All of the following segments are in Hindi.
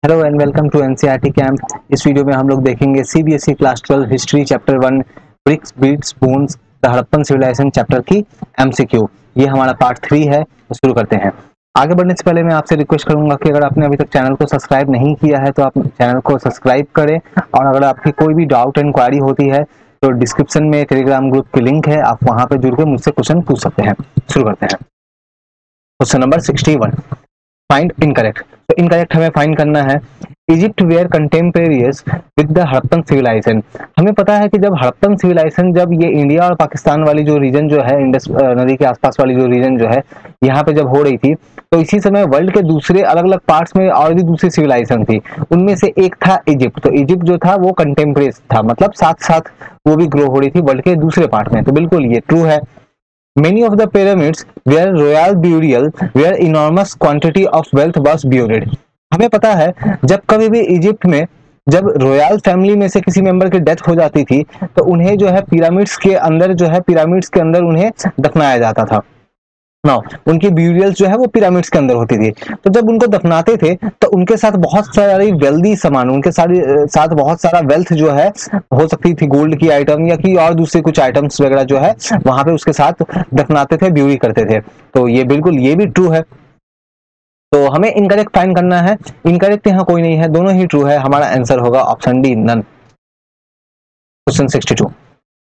Hello and welcome to NCERT camp. इस वीडियो में हम लोग देखेंगे CBSE class 12 history chapter 1 bricks beads bones the Harappan civilisation chapter की एमसीक्यू। ये हमारा पार्ट 3 है, तो शुरू करते हैं। आगे बढ़ने से पहले मैं आपसे रिक्वेस्ट करूंगा कि अगर आपने अभी तक चैनल को सब्सक्राइब नहीं किया है तो आप चैनल को सब्सक्राइब करें, और अगर आपकी कोई भी डाउट इंक्वायरी होती है तो डिस्क्रिप्शन में टेलीग्राम ग्रुप की लिंक है, आप वहां पर जुड़ के मुझसे क्वेश्चन पूछ सकते हैं। शुरू करते हैं। Question number 61, find incorrect. तो इनकरेक्ट हमें फाइंड करना है। Egypt were contemporaries with the Harappan civilisation. हमें पता है कि जब हड़प्पन सिविलाइजेशन, जब ये इंडिया और पाकिस्तान वाली जो रीजन जो है, इंडस नदी के आसपास वाली जो रीजन जो है, यहाँ पे जब हो रही थी, तो इसी समय वर्ल्ड के दूसरे अलग अलग पार्ट्स में और भी दूसरी सिविलाइजेशन थी। उनमें से एक था इजिप्ट। तो इजिप्ट जो था वो कंटेम्परेरी था, मतलब साथ साथ वो भी ग्रो हो रही थी वर्ल्ड के दूसरे पार्ट में। तो बिल्कुल ये ट्रू है। Many of the pyramids where royal burial where enormous quantity of wealth was buried। हमें पता है जब कभी भी इजिप्ट में जब रॉयल फैमिली में से किसी मेंबर की डेथ हो जाती थी तो उन्हें जो है पिरामिड्स के अंदर उन्हें दफनाया जाता था। ना उनकी ब्यूरियल्स जो है वो पिरामिड्स के अंदर होती थी। तो जब उनको दफनाते थे तो उनके साथ बहुत सारी वेल्दी सामान, उनके साथ बहुत सारा वेल्थ जो है, हो सकती थी गोल्ड की आइटम या कि और दूसरे कुछ आइटम्स वगैरह जो है वहां पे उसके साथ दफनाते थे, ब्यूरी करते थे। तो ये बिल्कुल ये भी ट्रू है। तो हमें इनकरेक्ट फाइंड करना है। इनकरेक्ट यहाँ कोई नहीं है, दोनों ही ट्रू है। हमारा आंसर होगा option D, none. Question 62,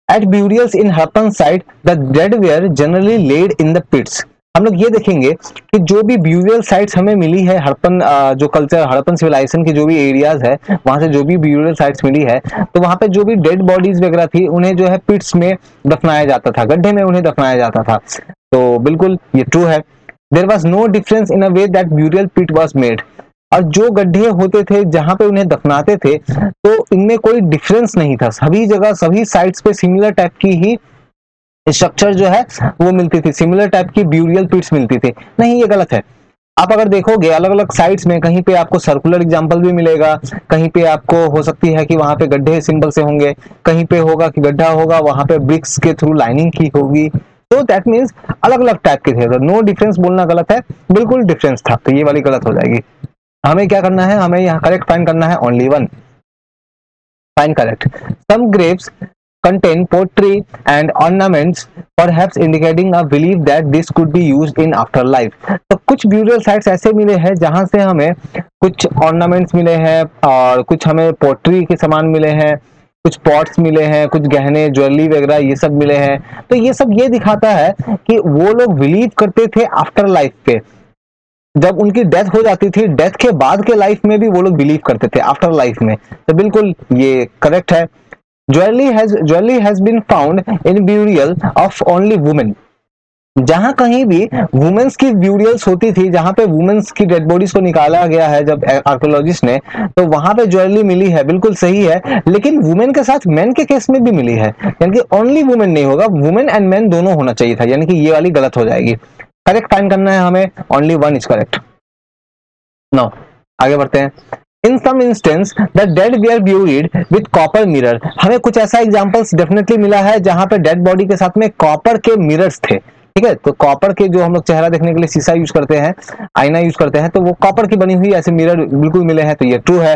At burials in Harappan site, the dead were generally laid in the pits। हम लोग ये देखेंगे कि जो भी ब्यूरियल साइट्स हमें मिली है, हड़प्पन जो कल्चर, हड़प्पन सिविलाइजेशन की जो भी एरियाज है, वहां से जो भी ब्यूरियल साइट्स मिली है, तो वहां पे जो भी डेड बॉडीज वगैरह थी उन्हें जो है पिट्स में दफनाया जाता था, गड्ढे में उन्हें दफनाया जाता था। तो बिल्कुल ये ट्रू है। There was no difference in a way that burial pit was made. और जो गड्ढे होते थे जहां पे उन्हें दफनाते थे तो इनमें कोई डिफरेंस नहीं था, सभी जगह सभी साइट्स पे सिमिलर टाइप की ही स्ट्रक्चर जो है वो मिलती थी, सिमिलर टाइप की ब्यूरियल पिट्स मिलती थी। नहीं, ये गलत है। आप अगर देखोगे अलग अलग साइट्स में, कहीं पे आपको सर्कुलर एग्जांपल भी मिलेगा, कहीं पे आपको हो सकती है कि वहां पे गड्ढे सिंपल से होंगे, कहीं पे होगा कि गड्ढा होगा, वहां पे ब्रिक्स के थ्रू लाइनिंग की होगी। तो दैट मीन्स अलग अलग टाइप के थे। तो नो डिफरेंस बोलना गलत है, बिल्कुल डिफरेंस था, तो ये वाली गलत हो जाएगी। हमें क्या करना है, हमें यहाँ करेक्ट फाइंड करना है, only one. Find correct. Some graves contain pottery and ornaments perhaps indicating a belief that this could be used in afterlife। तो कुछ ब्यूरियल साइट्स ऐसे मिले हैं जहां से हमें कुछ ऑर्नामेंट्स मिले हैं और कुछ हमें पोट्री के सामान मिले हैं, कुछ पॉट्स मिले हैं, कुछ गहने ज्वेलरी वगैरह ये सब मिले हैं। तो ये सब ये दिखाता है कि वो लोग बिलीव करते थे आफ्टर लाइफ पे, जब उनकी डेथ हो जाती थी, डेथ के बाद के लाइफ में भी वो लोग बिलीव करते थे आफ्टर लाइफ में। तो बिल्कुल ये करेक्ट है। Jewellery has been found in burial of only women. जहां कहीं भी वुमेन्स की ब्यूरियल्स होती थी, जहां पे वुमेन्स की डेड बॉडीज को निकाला गया है जब आर्कियोलॉजिस्ट ने, तो वहां पे ज्वेलरी मिली है, बिल्कुल सही है। लेकिन वुमेन के साथ मेन के केस में भी मिली है, यानी कि ओनली वुमेन नहीं होगा, वुमेन एंड मेन दोनों होना चाहिए था, यानी कि ये वाली गलत हो जाएगी। करेक्ट फाइंड करना है हमें, only one is correct. Now आगे बढ़ते हैं। In some instance the dead were buried with copper mirror. हमें कुछ ऐसा एग्जांपल्स डेफिनेटली मिला है जहां पे डेड बॉडी के साथ में कॉपर के मिरर्स थे। ठीक है, तो कॉपर के जो हम लोग चेहरा देखने के लिए शीशा यूज करते हैं, आईना यूज करते हैं, तो वो कॉपर की बनी हुई ऐसे मिरर बिल्कुल मिले हैं, तो ये ट्रू है।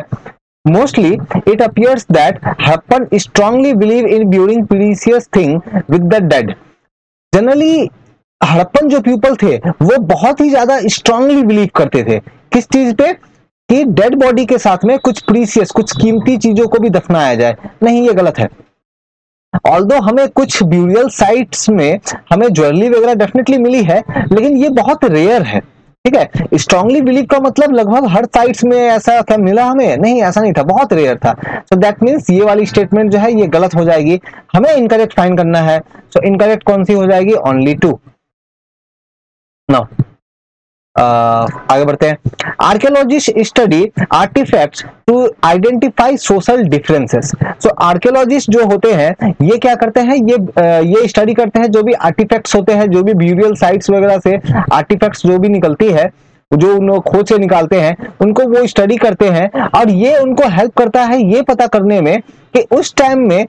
Mostly it appears that Harappan strongly believe in burying precious thing with the dead. Generally Harappan जो पीपल थे वो बहुत ही ज्यादा स्ट्रांगली बिलीव करते थे किस चीज पे, कि डेड बॉडी के साथ में कुछ प्रीशियस, कुछ कीमती चीजों को भी दफनाया जाए। नहीं, ये गलत है। ऑल्दो हमें कुछ ब्यूरियल साइट्स में हमें ज्वेलरी वगैरह डेफिनेटली मिली है, लेकिन ये बहुत रेयर है। ठीक है, स्ट्रांगली बिलीव का मतलब लगभग हर साइट्स में ऐसा क्या मिला हमें, नहीं ऐसा नहीं था, बहुत रेयर था। सो दैट मीन्स ये वाली स्टेटमेंट जो है ये गलत हो जाएगी। हमें इनकरेक्ट फाइंड करना है। सो इनकरेक्ट कौन सी हो जाएगी, ओनली टू। नाउ आगे बढ़ते हैं। Archaeologist study artefacts to identify social differences. So archaeologist जो होते हैं ये क्या करते हैं, ये स्टडी करते हैं जो भी आर्टिफैक्ट्स होते हैं, जो भी ब्यूरियल साइट्स वगैरह से आर्टिफैक्ट्स जो भी निकलती है, जो उन खोज से निकालते हैं, उनको वो स्टडी करते हैं, और ये उनको हेल्प करता है ये पता करने में कि उस टाइम में,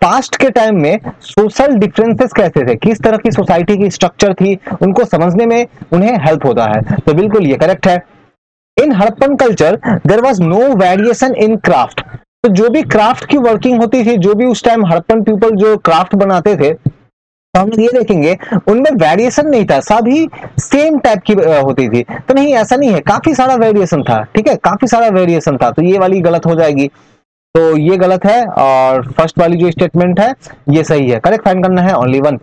पास्ट के टाइम में सोशल डिफरेंसेस कैसे थे, किस तरह की सोसाइटी की स्ट्रक्चर थी, उनको समझने में उन्हें हेल्प होता है। तो बिल्कुल ये करेक्ट है। In Harappan culture there was no variation in craft. तो जो भी क्राफ्ट की वर्किंग होती थी, जो भी उस टाइम हड़प्पन पीपल जो क्राफ्ट बनाते थे, तो हम लोग ये देखेंगे उनमें वेरिएशन नहीं था, सभी सेम टाइप की होती थी। तो नहीं, ऐसा नहीं है, काफी सारा वेरिएशन था। ठीक है, काफी सारा वेरिएशन था, तो ये वाली गलत हो जाएगी। तो ये गलत है, और फर्स्ट वाली जो स्टेटमेंट है ये सही है। करेक्ट फाइंड करना है only one.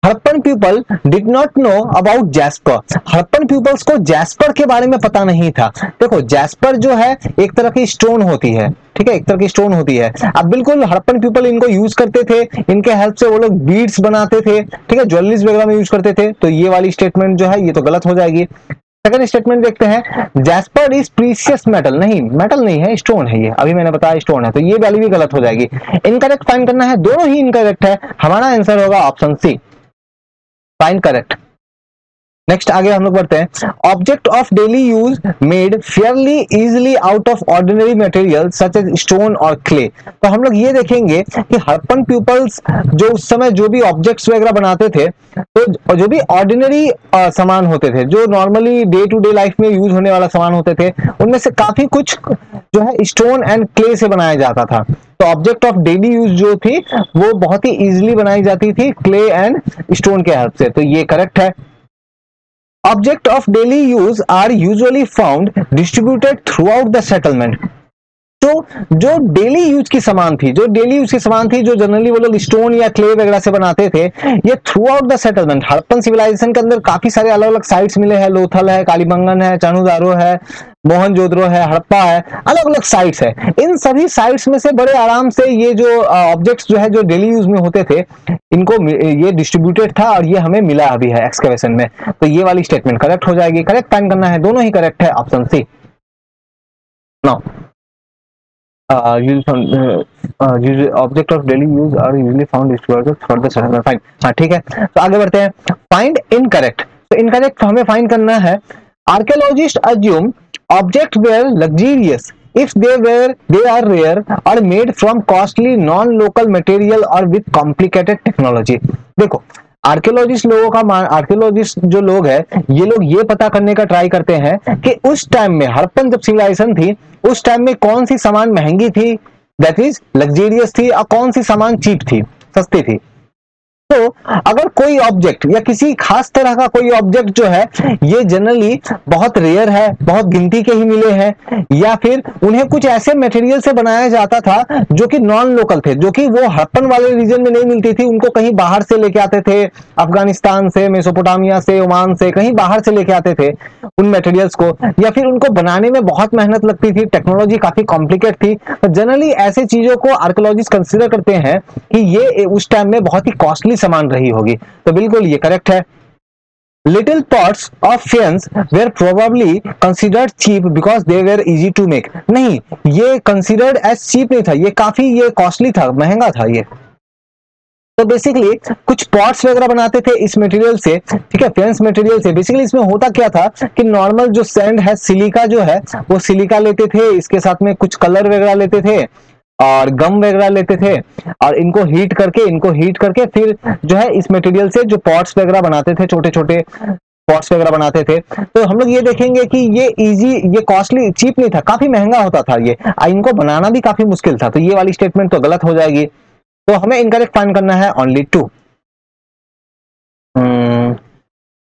Harappan people did not know about jasper. Harappan peoples को जैस्पर के बारे में पता नहीं था। देखो, जैस्पर जो है एक तरह की स्टोन होती है। ठीक है, एक तरह की स्टोन होती है। अब बिल्कुल हड़प्पन पीपल इनको यूज करते थे, इनके हेल्प से वो लोग बीड्स बनाते थे। ठीक है, ज्वेलरीज वगैरह में यूज करते थे। तो ये वाली स्टेटमेंट जो है ये तो गलत हो जाएगी। सेकंड स्टेटमेंट देखते हैं, जैस्पर इज प्रीशियस मेटल। नहीं, मेटल नहीं है, स्टोन है ये। अभी मैंने बताया स्टोन है, तो ये वैल्यू भी गलत हो जाएगी। इनकरेक्ट फाइंड करना है, दोनों ही इनकरेक्ट है। हमारा आंसर होगा option C, fine correct. Next आगे हम लोग बढ़ते हैं। Object of daily use made fairly easily out of ordinary material such as stone और क्ले। तो हम लोग ये देखेंगे कि हड़प्पन पीपल्स जो उस समय जो भी ऑब्जेक्ट्स वगैरह बनाते थे, तो जो भी ऑर्डिनरी सामान होते थे, जो normally day to day life में यूज होने वाला सामान होते थे, उनमें से काफी कुछ जो है स्टोन एंड क्ले से बनाया जाता था। तो ऑब्जेक्ट ऑफ डेली यूज जो थी वो बहुत ही इजिली बनाई जाती थी क्ले एंड स्टोन के हेल्प से। तो ये करेक्ट है। Objects of daily use are usually found distributed throughout the settlement. तो जो डेली यूज की सामान थी, जो जनरली वो लोग स्टोन या क्ले वगैरह से बनाते थे, ये throughout the settlement, Harappan civilisation के अंदर काफी सारे अलग अलग साइट्स मिले हैं। लोथल है, कालीबंगन है, चान्होदारो है, मोहनजोदड़ो है, हड़प्पा है, अलग अलग साइट्स है। इन सभी साइट्स में से बड़े आराम से ये जो ऑब्जेक्ट्स जो है जो डेली यूज में होते थे, इनको ये डिस्ट्रीब्यूटेड था, और ये हमें मिला अभी है एक्सकवेशन में। तो ये वाली स्टेटमेंट करेक्ट हो जाएगी। करेक्ट फाइंड करना है, दोनों ही करेक्ट है, option C. Now object of daily use are usually found distributed for the settlement. Fine, हाँ ठीक है। तो आगे बढ़ते हैं। Find incorrect. तो इनकरेक्ट हमें फाइंड करना है। Archaeologist assume object were luxurious if they are rare or made from costly non-local material or with complicated technology। देखो, आर्कियोलॉजिस्ट जो लोग है, ये लोग ये पता करने का ट्राई करते हैं कि उस टाइम में हड़प्पन जब सिविलाइजेशन थी, उस टाइम में कौन सी सामान महंगी थी, दैट इज लग्जेरियस थी, और कौन सी सामान चीप थी, सस्ती थी। तो अगर कोई ऑब्जेक्ट या किसी खास तरह का कोई ऑब्जेक्ट जो है ये जनरली बहुत रेयर है, बहुत गिनती के ही मिले हैं, या फिर उन्हें कुछ ऐसे मटेरियल से बनाया जाता था जो कि नॉन लोकल थे, जो कि वो हड़प्पन वाले रीजन में नहीं मिलती थी, उनको कहीं बाहर से लेके आते थे, अफगानिस्तान से, मेसोपोटामिया से, ओमान से, कहीं बाहर से लेके आते थे उन मटेरियल्स को, या फिर उनको बनाने में बहुत मेहनत लगती थी, टेक्नोलॉजी काफी कॉम्प्लिकेट थी। तो जनरली ऐसे चीजों को आर्कियोलॉजिस्ट कंसीडर करते हैं कि ये उस टाइम में बहुत ही कॉस्टली सामान रही होगी। तो बिल्कुल ये करेक्ट है। Little pots of faience were probably considered cheap because they were easy to make. नहीं, ये कंसिडर्ड एज चीप नहीं था, ये काफी ये कॉस्टली था, महंगा था ये। तो बेसिकली कुछ पॉट्स वगैरह बनाते थे इस मटेरियल से, ठीक है, फेंस मटेरियल से। बेसिकली इसमें होता क्या था कि नॉर्मल जो सैंड है, सिलिका जो है, वो सिलिका लेते थे, इसके साथ में कुछ कलर वगैरह लेते थे और गम वगैरह लेते थे, और इनको हीट करके फिर जो है इस मटेरियल से जो पॉट्स वगैरह बनाते थे, छोटे छोटे पॉट्स वगैरह बनाते थे। तो हम लोग ये देखेंगे कि ये इजी, ये कॉस्टली, चीप नहीं था, काफी महंगा होता था ये, इनको बनाना भी काफी मुश्किल था। तो ये वाली स्टेटमेंट तो गलत हो जाएगी। तो हमें इनकरेक्ट फाइंड करना है ओनली 2।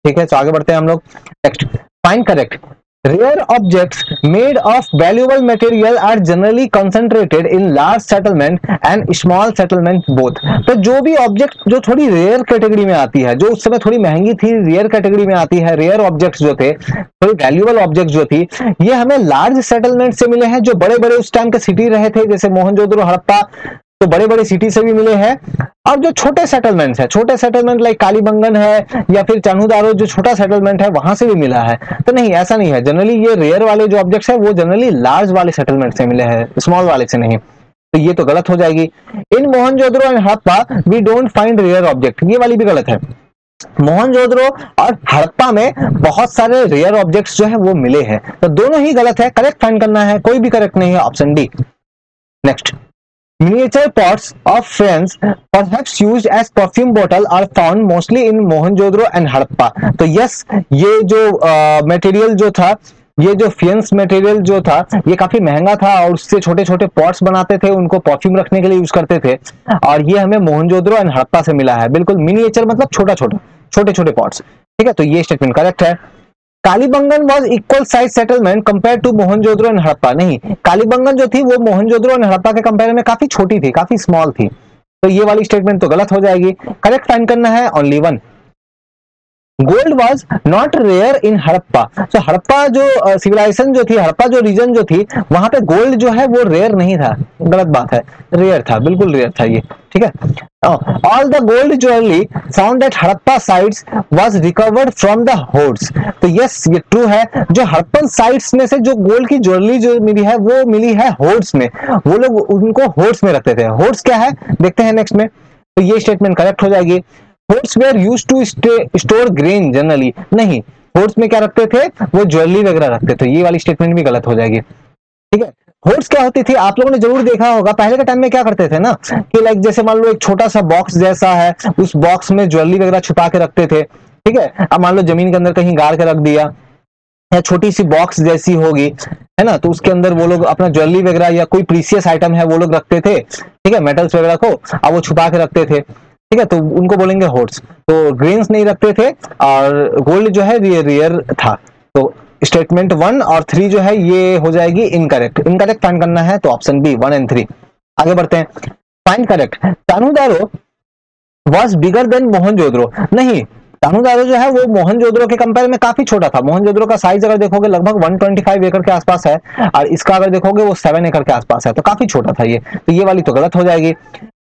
ठीक है, तो आगे बढ़ते हैं हम लोग। नेक्स्ट, फाइंड correct. Rare objects made of valuable material are generally concentrated in large settlement and small settlement both। तो जो भी ऑब्जेक्ट जो थोड़ी रेयर कैटेगरी में आती है, जो उस समय थोड़ी महंगी थी, रेयर कैटेगरी में आती है, रेयर ऑब्जेक्ट्स जो थे, थोड़ी वैल्यूएबल ऑब्जेक्ट्स जो थी, ये हमें लार्ज सेटलमेंट से मिले हैं, जो बड़े बड़े उस टाइम के सिटी रहे थे, जैसे मोहनजोदड़ो, हड़प्पा, तो बड़े बड़े सिटी से भी मिले हैं। और जो छोटे सेटलमेंट्स है, छोटे सेटलमेंट लाइक कालीबंगन है या फिर चान्होदारो, जो छोटा सेटलमेंट है, वहां से भी मिला है। तो नहीं, ऐसा नहीं है, जनरली ये रेयर वाले जो ऑब्जेक्ट्स है वो जनरली लार्ज वाले सेटलमेंट से मिले हैं, स्मॉल वाले से नहीं। तो ये तो गलत हो जाएगी। In Mohenjodaro and Harappa we don't find rare object, ये वाली भी गलत है। मोहनजोदड़ो और हड़प्पा में बहुत सारे रेयर ऑब्जेक्ट्स जो है वो मिले हैं। तो दोनों ही गलत है, करेक्ट फाइंड करना है, कोई भी करेक्ट नहीं है, option D. Next, Miniature pots of fans, perhaps used as perfume bottle, are found mostly in Mohenjo-daro and Harappa. तो यस, ये जो मटेरियल जो था, ये जो फियंस मटेरियल जो था, ये काफी महंगा था और उससे छोटे छोटे पॉट्स बनाते थे, उनको परफ्यूम रखने के लिए यूज करते थे, और ये हमें मोहनजोदड़ो एंड हड़प्पा से मिला है। बिल्कुल, मिनिएचर मतलब छोटा छोटा, छोटे छोटे पॉट्स। ठीक है, तो ये स्टेटमेंट करेक्ट है। Kalibangan was equal size settlement compare to Mohenjodaro and Harappa. नहीं, कालीबंगन जो थी वो मोहनजोदड़ो एंड हड़प्पा के कंपेयर में काफी छोटी थी, काफी स्मॉल थी, तो ये वाली स्टेटमेंट तो गलत हो जाएगी। करेक्ट फाइंड करना है only one. Gold was not rare in Harappa. तो हड़प्पा जो सिविलाइजेशन जो थी, हड़प्पा जो रीजन जो थी, वहां पे गोल्ड जो है वो रेयर नहीं था। गलत बात है, रेयर था, बिल्कुल रेयर था ये। ठीक है, all the gold jewellery found at Harappa sites was recovered from the hoards. तो यस, ये ट्रू है। जो हड़प्पन साइट्स में से जो गोल्ड की ज्वेलरी जो मिली है वो मिली है होर्ड्स में। वो लोग उनको होर्ड्स में रखते थे। होर्ड्स क्या है देखते हैं नेक्स्ट में। तो ये स्टेटमेंट करेक्ट हो जाएगी। Hoards were used to store grain generally. नहीं, होर्ड्स में क्या रखते थे, वो ज्वेलरी वगैरह रखते थे। ये वाली स्टेटमेंट भी गलत हो जाएगी। ठीक है, होर्ड्स क्या होती थी, आप लोगों ने जरूर देखा होगा, पहले के टाइम में क्या करते थे ना कि लाइक जैसे मान लो एक छोटा सा बॉक्स जैसा है, उस बॉक्स में ज्वेलरी वगैरह छुपा के रखते थे। ठीक है, अब मान लो जमीन के अंदर कहीं गाड़ के रख दिया, या छोटी सी बॉक्स जैसी होगी, है ना, तो उसके अंदर वो लोग अपना ज्वेलरी वगैरह या कोई प्रीसियस आइटम है वो लोग रखते थे। ठीक है, मेटल्स वगैरह को अब वो छुपा के रखते थे। ठीक है, तो उनको बोलेंगे होर्ड्स। तो ग्रेन्स नहीं रखते थे और गोल्ड जो है रेयर था। तो स्टेटमेंट 1 और 3 जो है ये हो जाएगी इनकरेक्ट। इनकरेक्ट फाइंड करना है तो ऑप्शन बी 1 एंड 3। आगे बढ़ते हैं, find correct. Chanhudaro was bigger than Mohenjodaro. नहीं, तानूदारो जो है वो मोहनजोदड़ो के कंपेयर में काफी छोटा था। मोहनजोदड़ो का साइज अगर देखोगे लगभग 125 एकड़ के आसपास है, और इसका अगर देखोगे वो 7 एकड़ के आसपास है, तो काफी छोटा था ये। तो ये वाली तो गलत हो जाएगी।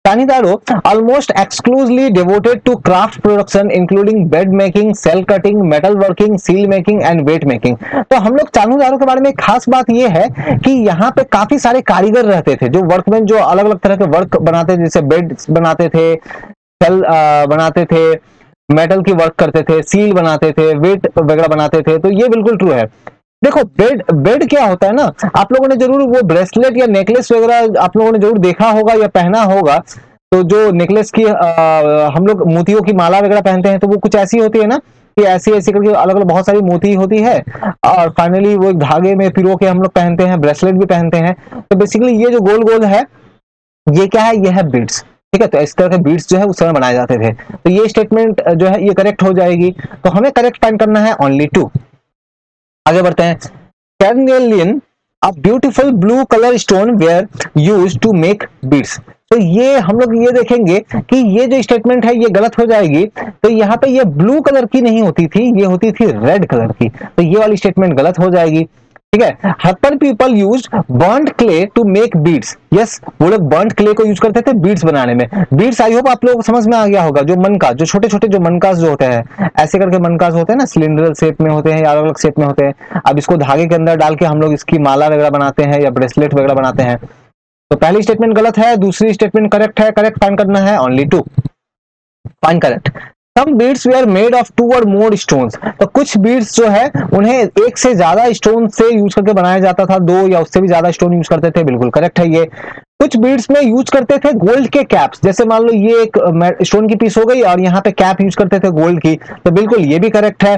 तानीदारो almost exclusively devoted to craft production including bed making, cell cutting, metal working, seal making and weight making। तो हम लोग तानूदारो के बारे में खास बात ये है कि यहाँ पे काफी सारे कारीगर रहते थे, जो वर्कमैन, जो अलग अलग तरह के वर्क बनाते थे, जैसे बेड बनाते थे, सेल बनाते थे, मेटल की वर्क करते थे, सील बनाते थे, वेट वगैरह बनाते थे। तो ये बिल्कुल ट्रू है। देखो, बेड क्या होता है ना, आप लोगों ने जरूर वो ब्रेसलेट या नेकलेस वगैरह आप लोगों ने जरूर देखा होगा या पहना होगा। तो जो नेकलेस की हम लोग मोतियों की माला वगैरह पहनते हैं, तो वो कुछ ऐसी होती है ना कि ऐसी ऐसी करके अलग अलग बहुत सारी मोती होती है, और फाइनली वो एक धागे में पिरो के हम लोग पहनते हैं, ब्रेसलेट भी पहनते हैं। तो बेसिकली ये जो गोल गोल है, ये क्या है, ये है बीड्स। ठीक है, तो इस तरह के बीड्स जो है उस समय बनाए जाते थे। तो ये स्टेटमेंट जो है ये करेक्ट हो जाएगी। तो हमें करेक्ट फाइंड करना है ओनली 2। आगे बढ़ते हैं, carnelian a beautiful blue colour stone were used to make beads. तो ये हम लोग ये देखेंगे कि ये जो स्टेटमेंट है ये गलत हो जाएगी। तो यहाँ पे ये ब्लू कलर की नहीं होती थी, ये होती थी रेड कलर की। तो ये वाली स्टेटमेंट गलत हो जाएगी। ठीक है, Harappan people used burned clay to make beads. Yes, वो लोग बर्न्ड क्ले को यूज करते थे बीड्स बनाने में। बीड्स आई होप आप लोगों को समझ में आ गया होगा। जो मनका, जो छोटे छोटे जो मनकास जो होते हैं, ऐसे करके मनकास होते हैं ना, सिलेंडरल शेप में होते हैं या अलग अलग शेप में होते हैं। अब इसको धागे के अंदर डाल के हम लोग इसकी माला वगैरह बनाते हैं या ब्रेसलेट वगैरह बनाते हैं। तो पहली स्टेटमेंट गलत है, दूसरी स्टेटमेंट करेक्ट है। करेक्ट फाइंड करना है only 2। Find correct. Some beads were made of 2 or more stones। तो कुछ बीड्स जो है उन्हें एक से ज्यादा स्टोन से यूज करके बनाया जाता था, 2 या उससे भी ज्यादा स्टोन यूज करते थे। बिल्कुल करेक्ट है ये। कुछ बीड्स में यूज करते थे गोल्ड के कैप्स, जैसे मान लो ये एक स्टोन की पीस हो गई और यहाँ पे कैप यूज करते थे गोल्ड की। तो बिल्कुल ये भी करेक्ट है।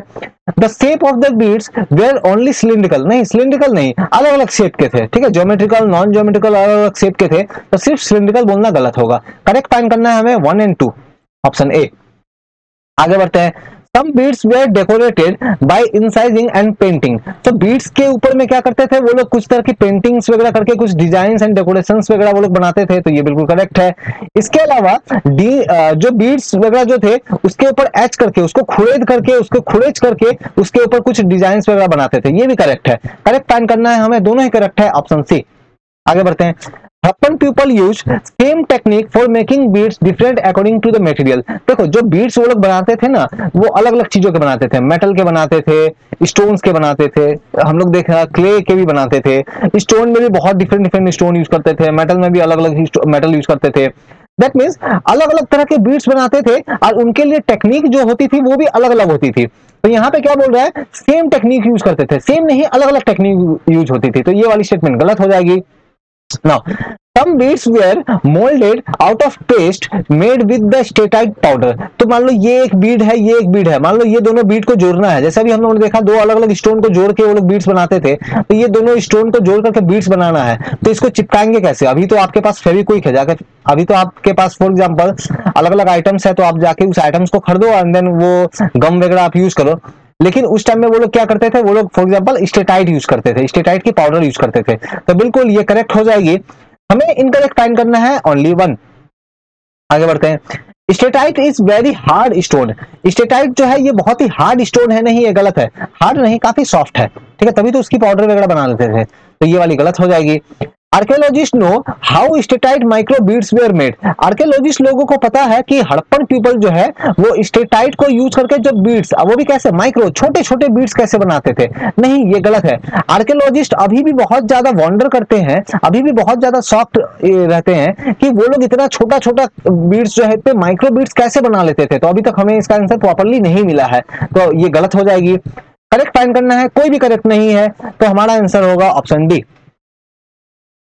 The shape of the beads were only cylindrical. नहीं, सिलिंड्रिकल नहीं, अलग अलग शेप के थे। ठीक है, ज्योमेट्रिकल, नॉन ज्योमेट्रिकल, अलग अलग शेप के थे। तो सिर्फ सिलिंड्रिकल बोलना गलत होगा। करेक्ट फाइंड करना है हमें 1 and 2, ऑप्शन ए। आगे बढ़ते हैं, some beads were decorated by incising and painting। तो बीड्स के ऊपर में क्या करते थे वो लोग, कुछ तरह की पेंटिंग्स वगैरह करके कुछ डिजाइन एंड डेकोरेशंस वगैरह वो लोग बनाते थे। तो ये बिल्कुल करेक्ट है। इसके अलावा जो बीड्स वगैरह जो थे उसके ऊपर एच करके, उसको खुरेद करके, उसको खुरेच करके उसके ऊपर कुछ डिजाइन वगैरह बनाते थे। ये भी करेक्ट है। करेक्ट फाइंड करना है हमें, दोनों ही करेक्ट है, ऑप्शन सी। आगे बढ़ते हैं, Harappan people use same technique for making beads different according to the material. देखो, जो बीड्स वो लोग बनाते थे ना, वो अलग अलग चीजों के बनाते थे। मेटल के बनाते थे, स्टोन्स के बनाते थे, हम लोग देखा क्ले के भी बनाते थे। स्टोन में भी बहुत डिफरेंट डिफरेंट स्टोन यूज करते थे, मेटल में भी अलग अलग मेटल यूज करते थे। दैट मीन्स अलग अलग तरह के बीड्स बनाते थे और उनके लिए टेक्निक जो होती थी वो भी अलग अलग होती थी। तो यहाँ पे क्या बोल रहा है, सेम टेक्निक यूज करते थे, सेम नहीं अलग अलग टेक्निक यूज होती थी। तो ये वाली स्टेटमेंट गलत हो जाएगी। Now, some beads were molded out of paste made with the steatite powder. तो मान लो ये एक बीड है, ये एक बीड है, मान लो ये दोनों बीड को जोड़ना है, जैसे अभी हम लोगों ने देखा दो अलग अलग स्टोन को जोड़ के वो लोग बीड्स बनाते थे, तो ये दोनों स्टोन को जोड़ करके बीड्स बनाना है, तो इसको चिपकाएंगे कैसे? अभी तो आपके पास फेविक्विक है, जाकर अभी तो आपके पास फॉर एग्जांपल अलग अलग आइटम्स है, तो आप जाके उस आइटम्स को खरीदो एंड देन वो गम वगैरह आप यूज करो। लेकिन उस टाइम में वो लोग क्या करते थे, वो लोग फॉर एग्जांपल स्टेटाइट यूज करते थे, स्टेटाइट की पाउडर यूज करते थे। तो बिल्कुल ये करेक्ट हो जाएगी। हमें इनकरेक्ट फाइंड करना है ओनली वन। आगे बढ़ते हैं। Steatite is very hard stone. Steatite जो है ये बहुत ही हार्ड स्टोन है, नहीं ये गलत है, हार्ड नहीं काफी सॉफ्ट है, ठीक है, तभी तो उसकी पाउडर वगैरह बना लेते थे, तो ये वाली गलत हो जाएगी। Archaeologist know how steatite micro beads were made. Archaeologist लोगों को पता है कि हड़प्पन पीपल जो है वो स्टेटाइट को यूज करके जो बीड्स, वो भी कैसे माइक्रो छोटे छोटे बीड्स कैसे बनाते थे, नहीं ये गलत है। आर्कियोलॉजिस्ट अभी भी बहुत ज्यादा वॉन्डर करते हैं, अभी भी बहुत ज्यादा शॉक्ड रहते हैं कि वो लोग इतना छोटा छोटा बीड्स जो है माइक्रो बीड्स कैसे बना लेते थे, तो अभी तक हमें इसका आंसर प्रॉपरली नहीं मिला है, तो ये गलत हो जाएगी। करेक्ट फाइंड करना है, कोई भी करेक्ट नहीं है, तो हमारा आंसर होगा option D.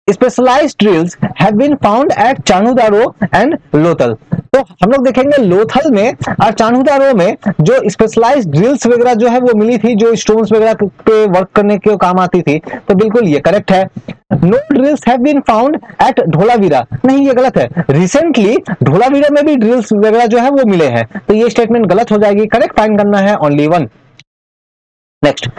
Specialised drills have been found at Chanhudaro and Lothal. तो हम लोग देखेंगे लोथल में और चान्हुदारो में जो स्पेशलाइज्ड ड्रिल्स वगैरह जो है वो मिली थी, जो स्टोन्स वगैरह पे वर्क करने के काम आती थी, तो बिल्कुल ये करेक्ट है। No drills have been found at Dholavira, नहीं ये गलत है, रिसेंटली धोलावीरा में भी ड्रिल्स वगैरह जो है वो मिले हैं, तो ये स्टेटमेंट गलत हो जाएगी। करेक्ट फाइंड करना है only one. Next,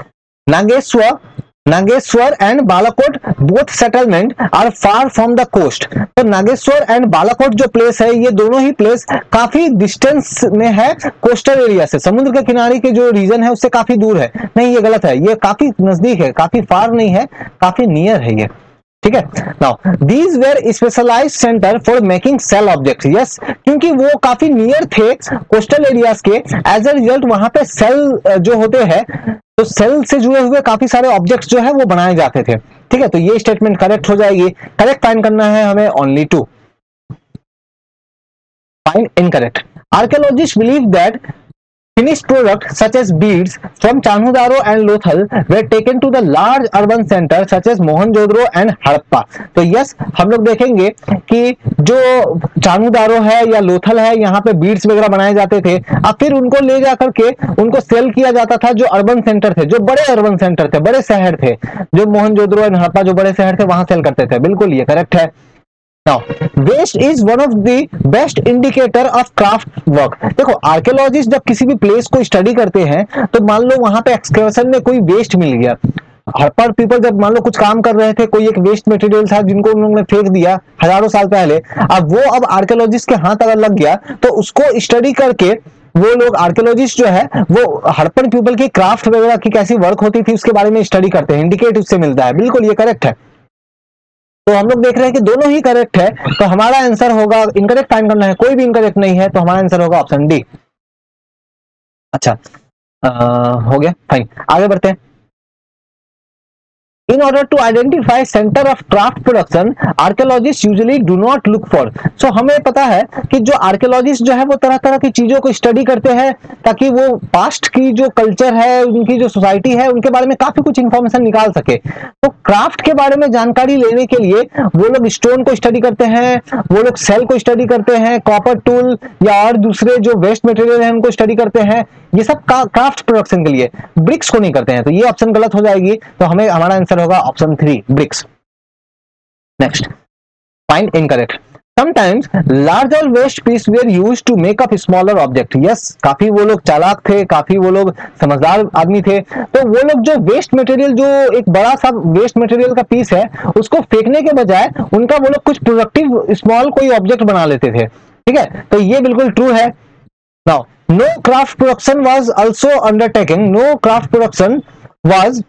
Nageshwar and Balakot both settlement are far from the coast. तो नागेश्वर एंड बालाकोट जो प्लेस है, ये दोनों ही प्लेस काफी डिस्टेंस में है कोस्टल एरिया से, समुद्र के किनारे के जो रीजन है उससे काफी दूर है, नहीं ये गलत है, ये काफी नजदीक है, काफी फार नहीं है, काफी नियर है ये, ठीक है। Now these were specialised centre for making shell objects, yes, क्योंकि वो काफी नियर थे कोस्टल एरियाज के, एज अ रिजल्ट वहां पे सेल जो होते हैं, तो सेल से जुड़े हुए काफी सारे ऑब्जेक्ट्स जो है वो बनाए जाते थे, ठीक है, तो ये स्टेटमेंट करेक्ट हो जाएगी। करेक्ट फाइंड करना है हमें only two. Find incorrect. Archaeologists believe that finished products such as beads from Chanhudaro and Lothal were taken to the large urban centers such as Mohenjo-daro and Harappa। तो यस, हम लोग देखेंगे कि जो चान्हुदारो है या लोथल है, यहाँ पे बीड्स वगैरह बनाए जाते थे, अब फिर उनको ले जाकर के उनको सेल किया जाता था जो अर्बन सेंटर थे, जो बड़े अर्बन सेंटर थे, बड़े शहर थे, जो मोहनजोदड़ो एंड हड़प्पा जो बड़े शहर थे वहां सेल करते थे, बिल्कुल ये करेक्ट है। Now, waste is one of the best indicator of craft work। देखो आर्कियोलॉजिस्ट जब किसी भी प्लेस को स्टडी करते हैं, तो मान लो वहां पे एक्सकर्शन में कोई वेस्ट मिल गया, हड़प्पा पीपल जब मान लो कुछ काम कर रहे थे, कोई एक वेस्ट मटेरियल था जिनको उन लोगों ने फेंक दिया हजारों साल पहले, अब आर्कियोलॉजिस्ट के हाथ अगर लग गया, तो उसको स्टडी करके वो लोग आर्कियोलॉजिस्ट जो है वो हड़प्पन पीपल की क्राफ्ट वगैरह की कैसी वर्क होती थी उसके बारे में स्टडी करते हैं, इंडिकेट उससे मिलता है, बिल्कुल ये करेक्ट है। तो हम लोग देख रहे हैं कि दोनों ही करेक्ट है, तो हमारा आंसर होगा, इनकरेक्ट फाइंड करना है, कोई भी इनकरेक्ट नहीं है, तो हमारा आंसर होगा ऑप्शन डी। अच्छा हो गया, फाइन, आगे बढ़ते हैं। In order to identify center of craft production, archaeologists usually do not look for। So हमें पता है कि जो आर्कियोलॉजिस्ट जो है वो तरह तरह की चीजों को स्टडी करते हैं ताकि वो पास्ट की जो कल्चर है, उनकी जो सोसाइटी है, उनके बारे में काफी कुछ इंफॉर्मेशन निकाल सके। तो क्राफ्ट के बारे में जानकारी लेने के लिए वो लोग स्टोन को स्टडी करते हैं, वो लोग सेल को स्टडी करते हैं, कॉपर टूल या और दूसरे जो वेस्ट मटेरियल है उनको स्टडी करते हैं, ये सब क्राफ्ट प्रोडक्शन के लिए, ब्रिक्स को नहीं करते हैं, तो ये ऑप्शन गलत हो जाएगी, तो हमें हमारा आंसर होगा option 3 bricks. Next, find incorrect. Sometimes larger waste piece were used to make up smaller object। yes, काफी वो लोग चालाक थे, काफी वो लोग समझदार आदमी थे, तो वो लोग जो वेस्ट मटेरियल, जो एक बड़ा सा वेस्ट मटेरियल का पीस है, उसको फेंकने के बजाय उनका वो लोग कुछ प्रोडक्टिव स्मॉल कोई ऑब्जेक्ट बना लेते थे, ठीक है, तो ये बिल्कुल ट्रू है। Now no craft production was also undertaken, no craft production was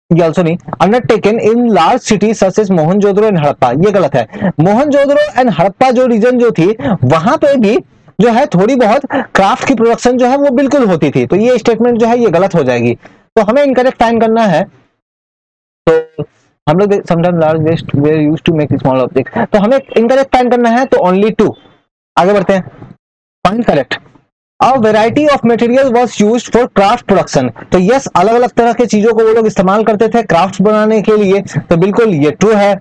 also नहीं undertaken in large cities such as Mohenjodaro and Harappa, ये गलत है। मोहनजोदड़ो एंड हड़प्पा जो रीजन जो थी वहां पे भी जो है थोड़ी बहुत क्राफ्ट की प्रोडक्शन जो है वो बिल्कुल होती थी, तो ये स्टेटमेंट जो है ये गलत हो जाएगी, तो हमें इनकरेक्ट फाइंड करना है। तो हम लोग sometime large waste were used to make small object, तो हमें इनकरेक्ट फाइंड करना है, तो ओनली 2। आगे बढ़ते हैं, find correct. A variety of material was used for craft production। तो यस, अलग अलग तरह के चीजों को वो लोग इस्तेमाल करते थे क्राफ्ट बनाने के लिए, तो बिल्कुल ये ट्रू है।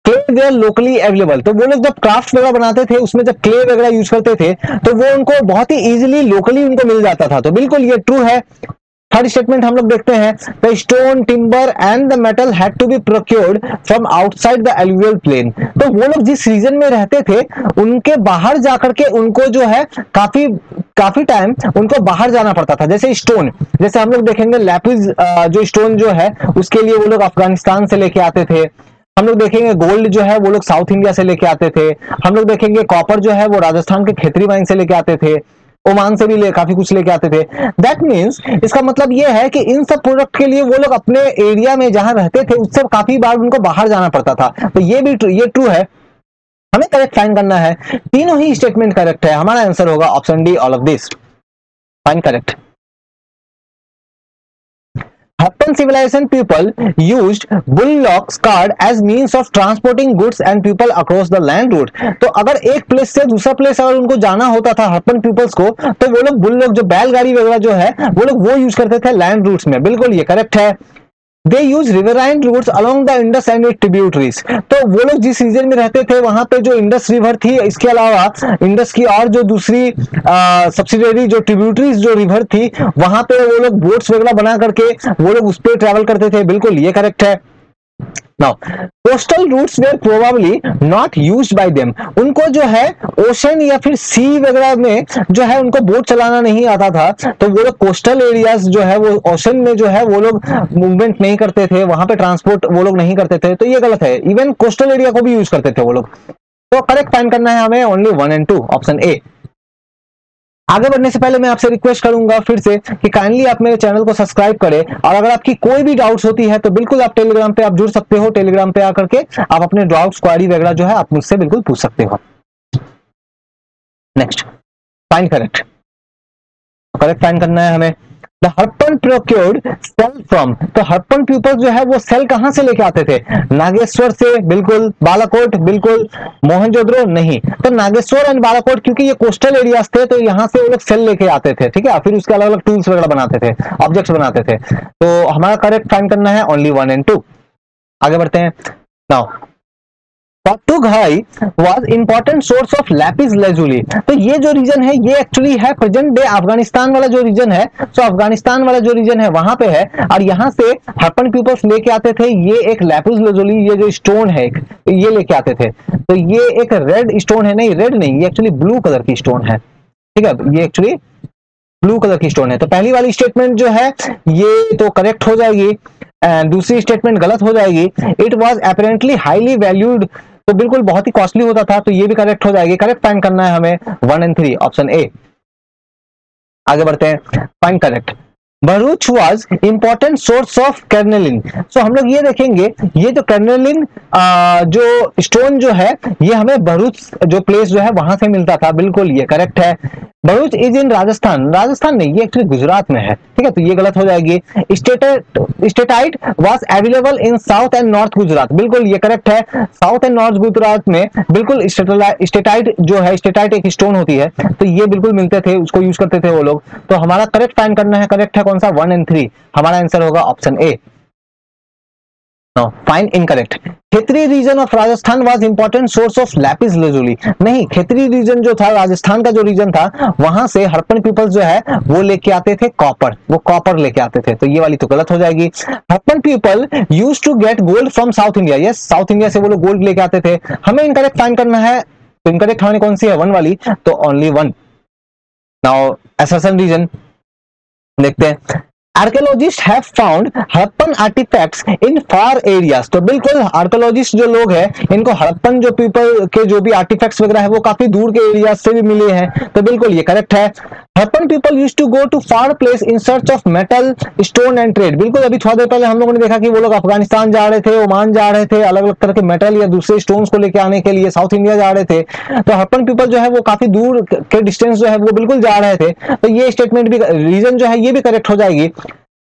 Clay they are locally available. तो वो लोग जब क्राफ्ट वगैरह बनाते थे उसमें जब क्ले वगैरह यूज करते थे तो वो उनको बहुत ही इजीली लोकली उनको मिल जाता था। तो बिल्कुल ये ट्रू है। थर्ड स्टेटमेंट हम लोग देखते हैं, the stone, timber and the metal had to be procured from outside the alluvial plain. तो वो लोग जिस रीजन में रहते थे उनके बाहर जाकर के उनको जो है काफी टाइम उनको बाहर जाना पड़ता था। जैसे स्टोन, जैसे हम लोग देखेंगे लैपिस जो स्टोन जो है उसके लिए वो लोग अफगानिस्तान से लेके आते थे। हम लोग देखेंगे गोल्ड जो है वो लोग साउथ इंडिया से लेके आते थे। हम लोग देखेंगे कॉपर जो है वो राजस्थान के खेतरी माइन से लेके आते थे, ओमान से भी काफी कुछ लेके आते थे। दैट मीन्स इसका मतलब ये है कि इन सब प्रोडक्ट के लिए वो लोग अपने एरिया में जहां रहते थे उससे काफी बार उनको बाहर जाना पड़ता था। तो ये ट्रू है, हमें करेक्ट फाइंड करना है। तीनों ही स्टेटमेंट करेक्ट है, हमारा आंसर होगा option D, all of this. Find correct. Harappan civilization people used bullocks cart as means of transporting goods and people across the land route। तो अगर एक प्लेस से दूसरा प्लेस अगर उनको जाना होता था हड़प्पन पीपल्स को तो वो लोग बुल लोग जो बैलगाड़ी वगैरह जो है वो लोग वो यूज करते थे लैंड रूट्स में। बिल्कुल ये करेक्ट है। They use riverine routes along the Indus and it tributaries. तो वो लोग जिस रीजन में रहते थे वहां पे जो इंडस रिवर थी, इसके अलावा इंडस की और जो दूसरी सब्सिडियरी जो ट्रिब्यूटरीज जो रिवर थी वहां पे वो लोग बोट्स वगैरह बना करके वो लोग उस पर ट्रेवल करते थे। बिल्कुल ये करेक्ट है। Now, coastal routes were probably not used by them। उनको जो है ओशन या फिर सी वगैरह में जो है उनको बोट चलाना नहीं आता था, तो वो लोग कोस्टल एरियाज जो है वो ओशन में जो है वो लोग मूवमेंट नहीं करते थे, वहां पे ट्रांसपोर्ट वो लोग नहीं करते थे। तो ये गलत है। इवन कोस्टल एरिया को भी यूज करते थे वो लोग। तो करेक्ट फाइंड करना है हमें ओनली 1 एंड 2, ऑप्शन ए। आगे बढ़ने से पहले मैं आपसे रिक्वेस्ट करूंगा फिर से कि काइंडली आप मेरे चैनल को सब्सक्राइब करें, और अगर आपकी कोई भी डाउट्स होती है तो बिल्कुल आप टेलीग्राम पे आप जुड़ सकते हो। टेलीग्राम पे आकर के आप अपने डाउट्स, क्वेरी वगैरह जो है आप मुझसे बिल्कुल पूछ सकते हो। नेक्स्ट, फाइंड करेक्ट। करेक्ट फाइंड करना है हमें। The Harappan procured shell from. तो हड़प्पन पीपल्स जो है वो सेल कहां से लेके आते थे? नागेश्वर से, बिल्कुल। बालाकोट, बिल्कुल। मोहनजोदड़ो, नहीं। तो नागेश्वर एंड बालाकोट क्योंकि ये कोस्टल एरियाज थे तो यहाँ से वो लोग सेल लेके आते थे, ठीक है। फिर उसके अलग अलग टूल्स वगैरह बनाते थे, ऑब्जेक्ट्स बनाते थे। तो हमारा करेक्ट फाइंड करना है ओनली 1 एंड 2। आगे बढ़ते हैं। Now Patugahai was important source of lapis lazuli। तो ये जो रीजन है ये एक्चुअली है प्रेजेंट डे अफगानिस्तान वाला जो रीजन है। सो अफगानिस्तान वाला जो रीजन है वहां पे है, और यहाँ से हड़प्पन पीपल्स लेके आते थे ये एक लैपिस lazuli, ये जो स्टोन है एक, ये लेके आते थे। तो ये एक रेड स्टोन है, नहीं रेड नहीं, ये एक्चुअली ब्लू कलर की स्टोन है, ठीक है। ये एक्चुअली ब्लू कलर की स्टोन है। तो पहली वाली स्टेटमेंट जो है ये तो करेक्ट हो जाएगी, दूसरी स्टेटमेंट गलत हो जाएगी। It was apparently highly valued, तो बिल्कुल बहुत ही कॉस्टली होता था, तो ये भी करेक्ट हो जाएगी। करेक्ट फाइंड करना है हमें 1 एंड 3, ऑप्शन ए। आगे बढ़ते हैं। Find correct. Bharuch was important source of carnelian. So हम लोग ये देखेंगे ये जो कर्नेलिन जो स्टोन जो है ये हमें भरूच जो प्लेस जो है वहां से मिलता था। बिल्कुल ये करेक्ट है। भरूच इज इन राजस्थान, राजस्थान नहीं, ये एक्चुअली गुजरात में है, ठीक है। तो ये गलत हो जाएगी। Steatite was available in south and north Gujarat. बिल्कुल ये करेक्ट है। साउथ एंड नॉर्थ गुजरात में बिल्कुल स्टेटाइट जो है, स्टेटाइट एक स्टोन होती है, तो ये बिल्कुल मिलते थे, उसको यूज करते थे वो लोग। तो हमारा करेक्ट फाइंड करना है, करेक्ट है कौन सा? 1 एंड 3। हमारा आंसर होगा option A. Find incorrect. Khetri region of Rajasthan was important source of lapis lazuli। नहीं, खेतरी रीजन जो था, राजस्थान का जो रीजन था, वहां से हड़प्पन पीपल्स जो है वो लेके आते थे कॉपर, वो कॉपर लेके आते थे। तो ये वाली तो गलत हो जाएगी। Harappan people use to get gold from south India. Yes, south India से वो लोग गोल्ड लेके आते थे। हमें इनकरेक्ट फाइंड करना है, तो इनकरेक्ट हमारी कौन सी है? 1 वाली, तो ओनली 1। नाउ असर्शन रीजन देखते हैं। Archaeologists have found Harappan artefacts in far areas. तो बिल्कुल आर्कियोलॉजिस्ट जो लोग हैं इनको हड़प्पन जो पीपल के जो भी आर्टिफैक्ट्स वगैरह है वो काफी दूर के एरियाज से भी मिले हैं। तो बिल्कुल ये करेक्ट है। Harappan people used to go to far place in search of metal, stone and trade. बिल्कुल अभी थोड़ा देर पहले हम लोगों ने देखा कि वो लोग अफगानिस्तान जा रहे थे, ओमान जा रहे थे, अलग अलग तरह के मेटल या दूसरे स्टोन्स को लेके आने के लिए साउथ इंडिया जा रहे थे। तो हड़प्पन पीपल जो है वो काफी दूर के डिस्टेंस जो है वो बिल्कुल जा रहे थे। तो ये स्टेटमेंट भी, रीजन जो है ये भी करेक्ट हो जाएगी।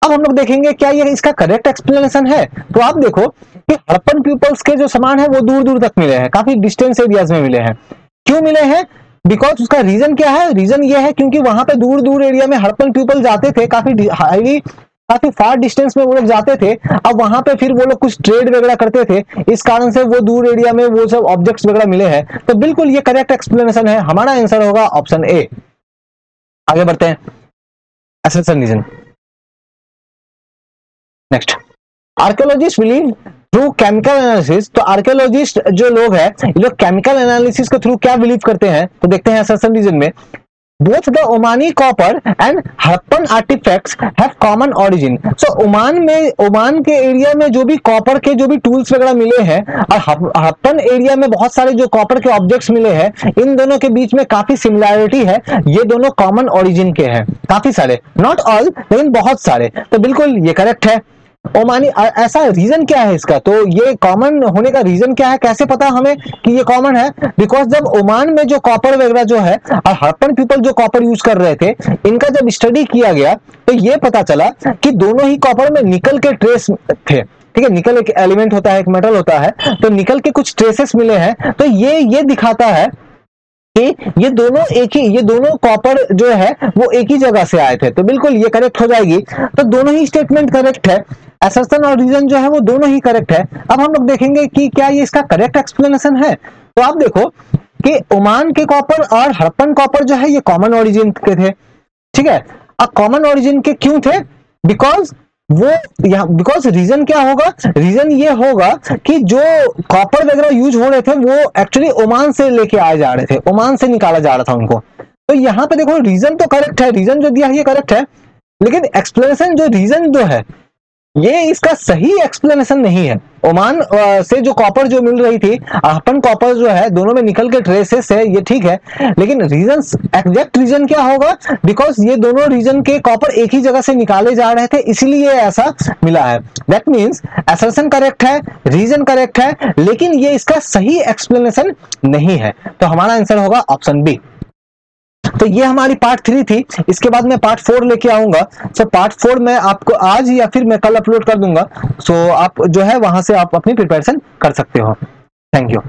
अब हम लोग देखेंगे क्या ये इसका करेक्ट एक्सप्लेनेशन है। तो आप देखो कि हड़प्पन पीपल्स के जो सामान है वो दूर दूर तक मिले हैं, काफी डिस्टेंस एरियाज में मिले हैं। क्यों मिले हैं? बिकॉज उसका रीजन क्या है? रीजन ये है क्योंकि वहां पे दूर दूर एरिया में हड़प्पन पीपल जाते थे, काफी हाईली काफी फार डिस्टेंस में वो लोग जाते थे, अब वहां पे फिर वो लोग कुछ ट्रेड वगैरह करते थे, इस कारण से वो दूर एरिया में वो सब ऑब्जेक्ट्स वगैरह मिले हैं। तो बिल्कुल ये करेक्ट एक्सप्लेनेशन है, हमारा आंसर होगा ऑप्शन ए। आगे बढ़ते हैं, assertion reason. Next, archaeologists believe through chemical analysis. तो आर्कियोलॉजिस्ट जो लोग हैं, ये लोग केमिकल एनालिसिस के थ्रू क्या बिलीव करते हैं, तो देखते हैं असर्शन रीजन में। Both the Omani copper and Harappan artefacts have common origin. So Oman के एरिया में जो भी कॉपर के जो भी टूल्स वगैरह मिले हैं और हड़प्पन एरिया में बहुत सारे जो कॉपर के ऑब्जेक्ट्स मिले हैं, इन दोनों के बीच में काफी सिमिलैरिटी है, ये दोनों कॉमन ओरिजिन के हैं, काफी सारे, नॉट ऑल लेकिन बहुत सारे। तो बिल्कुल ये करेक्ट है। ओमानी, ऐसा रीजन क्या है इसका, तो ये कॉमन होने का रीजन क्या है, कैसे पता हमें कि ये कॉमन है? बिकॉज जब ओमान में जो कॉपर वगैरह जो है और हड़प्पन पीपल जो कॉपर यूज कर रहे थे, इनका जब स्टडी किया गया तो ये पता चला कि दोनों ही कॉपर में निकल के ट्रेस थे। ठीक है, निकल एक एलिमेंट होता है, एक मेटल होता है, तो निकल के कुछ ट्रेसेस मिले हैं। तो ये दिखाता है कि ये दोनों कॉपर जो है वो एक ही जगह से आए थे। तो बिल्कुल ये करेक्ट हो जाएगी। तो दोनों ही स्टेटमेंट करेक्ट है, असर्शन और रीजन जो है वो दोनों ही करेक्ट है। अब हम लोग देखेंगे कि क्या ये इसका करेक्ट एक्सप्लेनेशन है। तो आप देखो कि ओमान के कॉपर और हड़प्पन कॉपर जो है ये कॉमन ओरिजिन के थे। ठीक है, अब कॉमन ओरिजिन के क्यों थे? बिकॉज रीजन क्या होगा, रीजन ये होगा कि जो कॉपर वगैरह यूज हो रहे थे वो एक्चुअली ओमान से लेके आए जा रहे थे, ओमान से निकाला जा रहा था उनको। तो यहाँ पे देखो रीजन तो करेक्ट है, रीजन जो दिया है ये करेक्ट है, लेकिन एक्सप्लेनेशन जो रीजन जो है ये इसका सही एक्सप्लेनेशन नहीं है। ओमान से जो कॉपर जो मिल रही थी, अपन कॉपर जो है दोनों में निकल के ट्रेसेस है, ये ठीक है, लेकिन रीजन, एग्जैक्ट रीजन क्या होगा? बिकॉज ये दोनों रीजन के कॉपर एक ही जगह से निकाले जा रहे थे, इसलिए ऐसा मिला है। दैट मीन्स असर्शन करेक्ट है, रीजन करेक्ट है, लेकिन ये इसका सही एक्सप्लेनेशन नहीं है। तो हमारा आंसर होगा ऑप्शन बी। तो ये हमारी पार्ट 3 थी, इसके बाद मैं पार्ट 4 लेके आऊंगा। सो पार्ट 4 मैं आपको आज या फिर मैं कल अपलोड कर दूंगा। सो आप जो है वहां से आप अपनी प्रिपरेशन कर सकते हो। Thank you.